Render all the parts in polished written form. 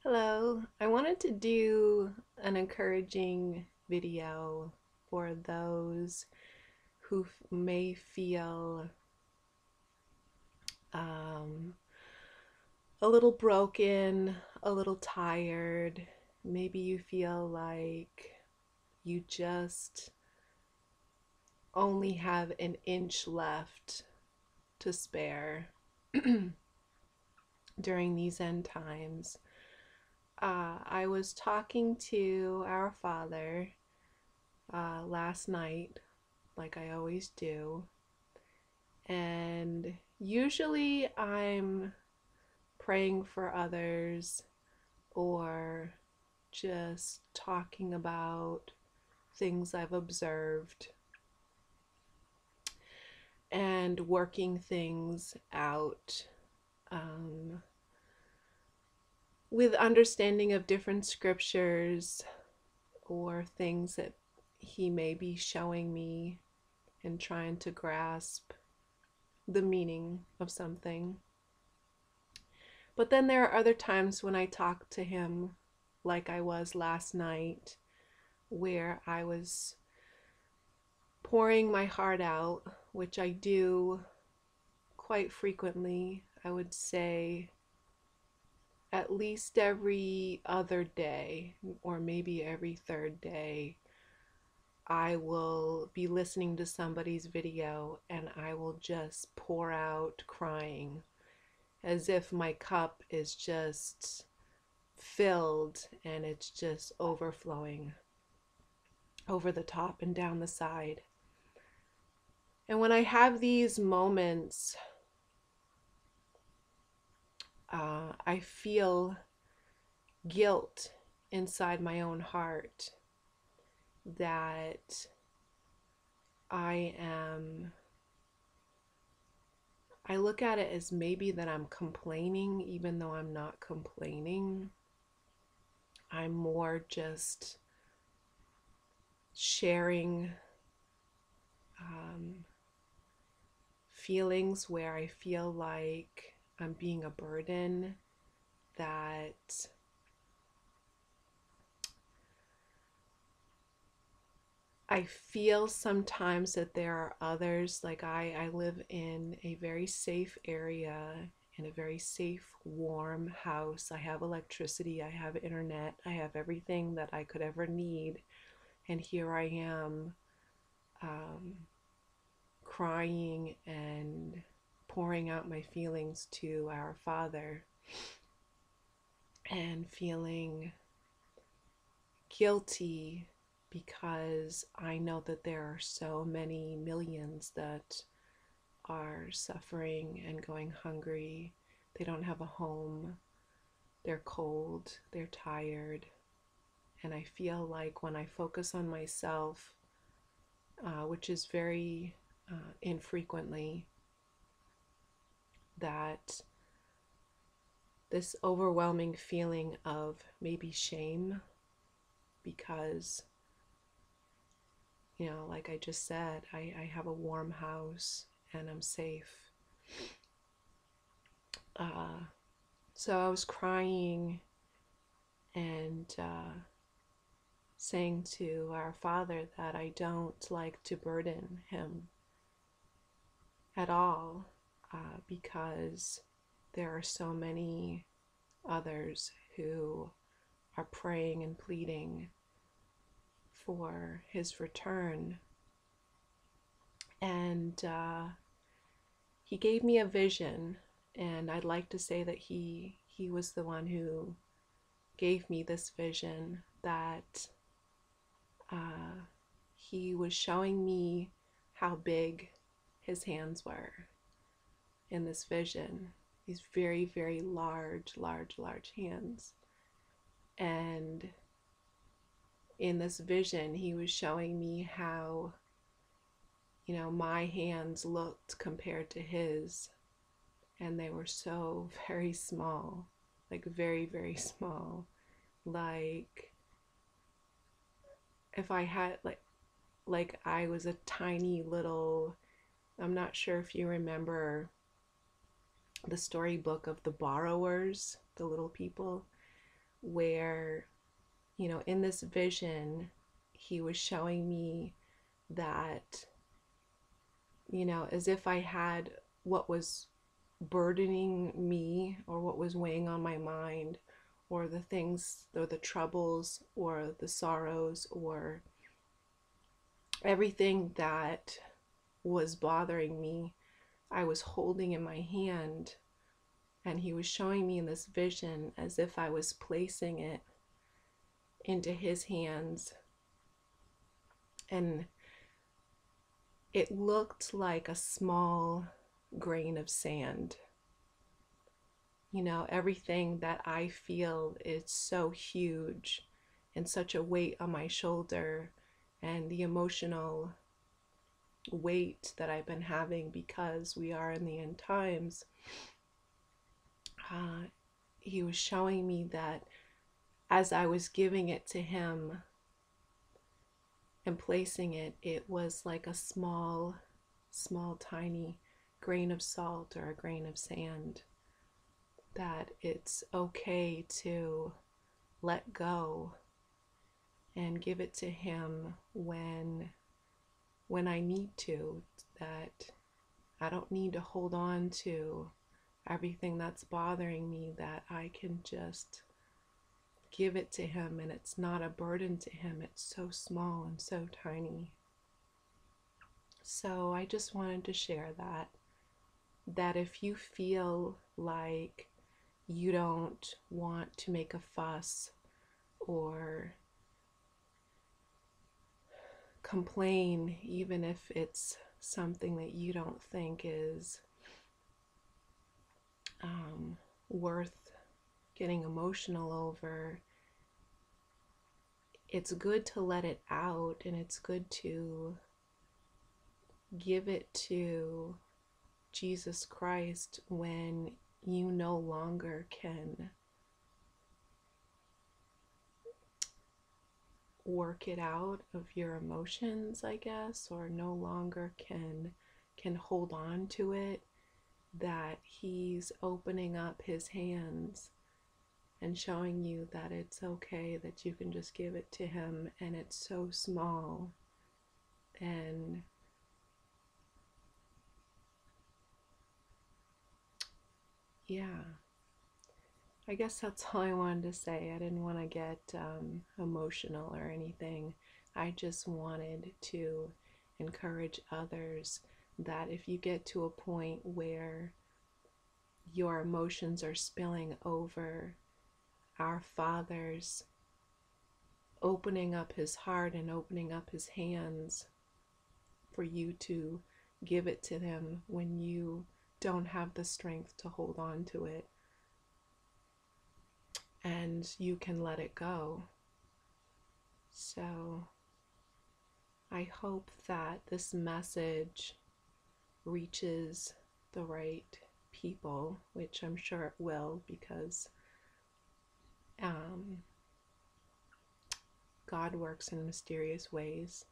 Hello, I wanted to do an encouraging video for those who may feel um, a little broken, a little tired. Maybe you feel like you just only have an inch left to spare during these end times. I was talking to our Father last night, like I always do, and usually I'm praying for others or just talking about things I've observed and working things out um, with understanding of different scriptures or things that He may be showing me and trying to grasp the meaning of something. But then there are other times when I talk to Him, like I was last night, where I was pouring my heart out, which I do quite frequently. I would say at least every other day, or maybe every third day, I will be listening to somebody's video and I will just pour out crying as if my cup is just filled and it's just overflowing over the top and down the side. And when I have these moments, I feel guilt inside my own heart that I am, I look at it as maybe that I'm complaining, even though I'm not complaining. I'm more just sharing um, feelings where I feel like I'm being a burden, that I feel sometimes that there are others, like I live in a very safe area, in a very safe, warm house. I have electricity, I have internet, I have everything that I could ever need. And here I am um, crying and pouring out my feelings to our Father and feeling guilty because I know that there are so many millions that are suffering and going hungry. They don't have a home, they're cold, they're tired. And I feel like when I focus on myself, which is very infrequently, that this overwhelming feeling of maybe shame because, like I just said, I have a warm house and I'm safe. Uh, so I was crying and saying to our Father that I don't like to burden Him at all because there are so many others who are praying and pleading for His return. And He gave me a vision, and I'd like to say that He was the one who gave me this vision, that He was showing me how big His hands were in this vision. These very, very large, large, large hands. And in this vision, He was showing me how, my hands looked compared to His. And they were so very small, like very, very small. Like if I had, like I was a tiny little, I'm not sure if you remember the storybook of the borrowers, the little people. where, in this vision, he was showing me that, as if I had what was burdening me or what was weighing on my mind, or the things or the troubles or the sorrows or everything that was bothering me, I was holding in my hand, and he was showing me in this vision as if I was placing it into his hands. And it looked like a small grain of sand. Everything that I feel is so huge and such a weight on my shoulder, and the emotional weight that I've been having because we are in the end times. He was showing me that as I was giving it to him and placing it, it was like a small, tiny grain of salt or a grain of sand, that it's okay to let go and give it to him when I need to, that I don't need to hold on to everything that's bothering me, that I can just give it to him, and it's not a burden to him. It's so small and so tiny. So I just wanted to share that if you feel like you don't want to make a fuss or complain, even if it's something that you don't think is worth getting emotional over, it's good to let it out, and it's good to give it to Jesus Christ when you no longer can work it out of your emotions, I guess, or no longer can hold on to it, that he's opening up his hands and showing you that it's okay, that you can just give it to him, and it's so small. And yeah, I guess that's all I wanted to say. I didn't want to get emotional or anything. I just wanted to encourage others that if you get to a point where your emotions are spilling over, our Father's opening up his heart and opening up his hands for you to give it to him when you don't have the strength to hold on to it, and you can let it go. So I hope that this message reaches the right people, which I'm sure it will, because God works in mysterious ways.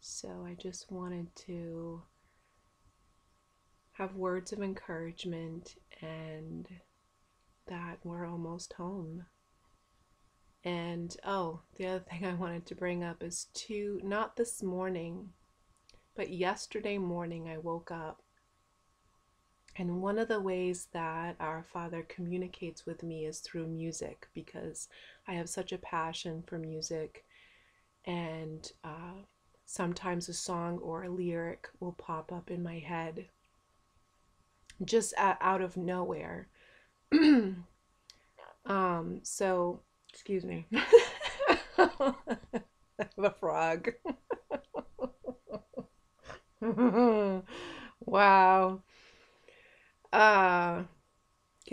So I just wanted to have words of encouragement, and that we're almost home. And the other thing I wanted to bring up is not this morning, but yesterday morning I woke up, and one of the ways that our Father communicates with me is through music, because I have such a passion for music, and sometimes a song or a lyric will pop up in my head just out of nowhere. So, excuse me. I have a frog. Wow. Yeah,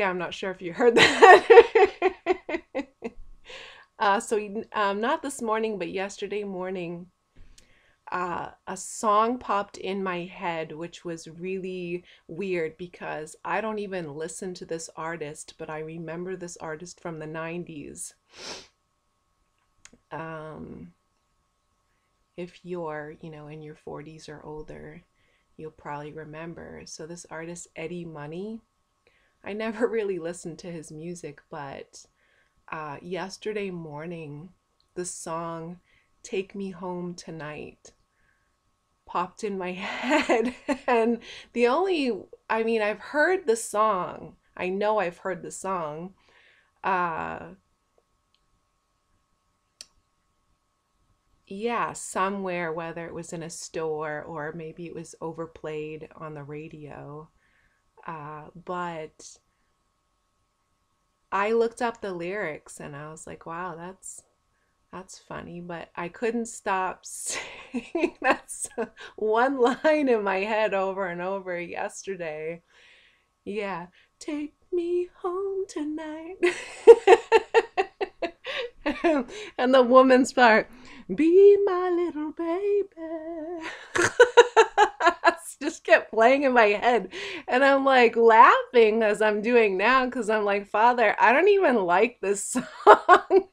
I'm not sure if you heard that. Not this morning, but yesterday morning, a song popped in my head, which was really weird because I don't even listen to this artist, but I remember this artist from the 90s. If you're, in your 40s or older, you'll probably remember. So this artist, Eddie Money, I never really listened to his music, but yesterday morning, the song Take Me Home Tonight popped in my head. And I've heard the song. I know I've heard the song. Uh, yeah, somewhere, whether it was in a store or maybe it was overplayed on the radio. But I looked up the lyrics and I was like, wow, that's funny, but I couldn't stop singing that's one line in my head over and over yesterday. Yeah, take me home tonight. And the woman's part, be my little baby. Just kept playing in my head. And I'm like laughing as I'm doing now because I'm like, Father, I don't even like this song.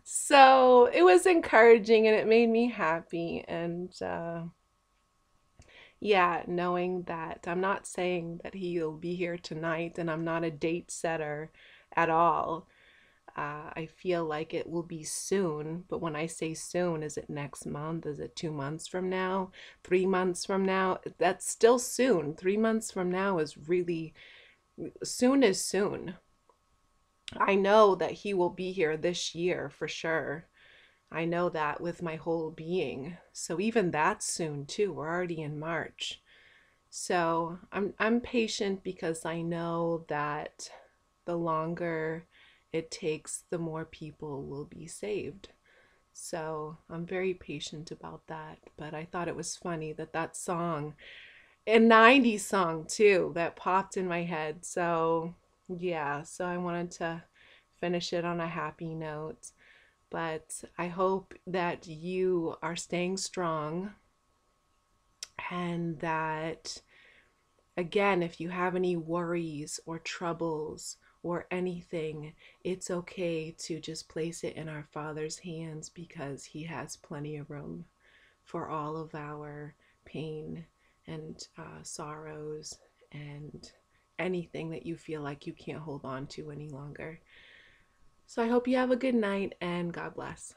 So it was encouraging and it made me happy. And yeah, knowing that I'm not saying that he'll be here tonight and I'm not a date setter at all. I feel like it will be soon, but when I say soon, is it next month? Is it 2 months from now? 3 months from now? That's still soon. 3 months from now is really soon is soon. I know that he will be here this year for sure. I know that with my whole being. So even that's soon too. We're already in March. So I'm patient because I know that the longer it takes, the more people will be saved. So I'm very patient about that. But I thought it was funny that that song, a 90s song too, that popped in my head. So yeah, so I wanted to finish it on a happy note. But I hope that you are staying strong and that, again, if you have any worries or troubles or anything, it's okay to just place it in our Father's hands because He has plenty of room for all of our pain and sorrows and anything that you feel like you can't hold on to any longer. So I hope you have a good night and God bless.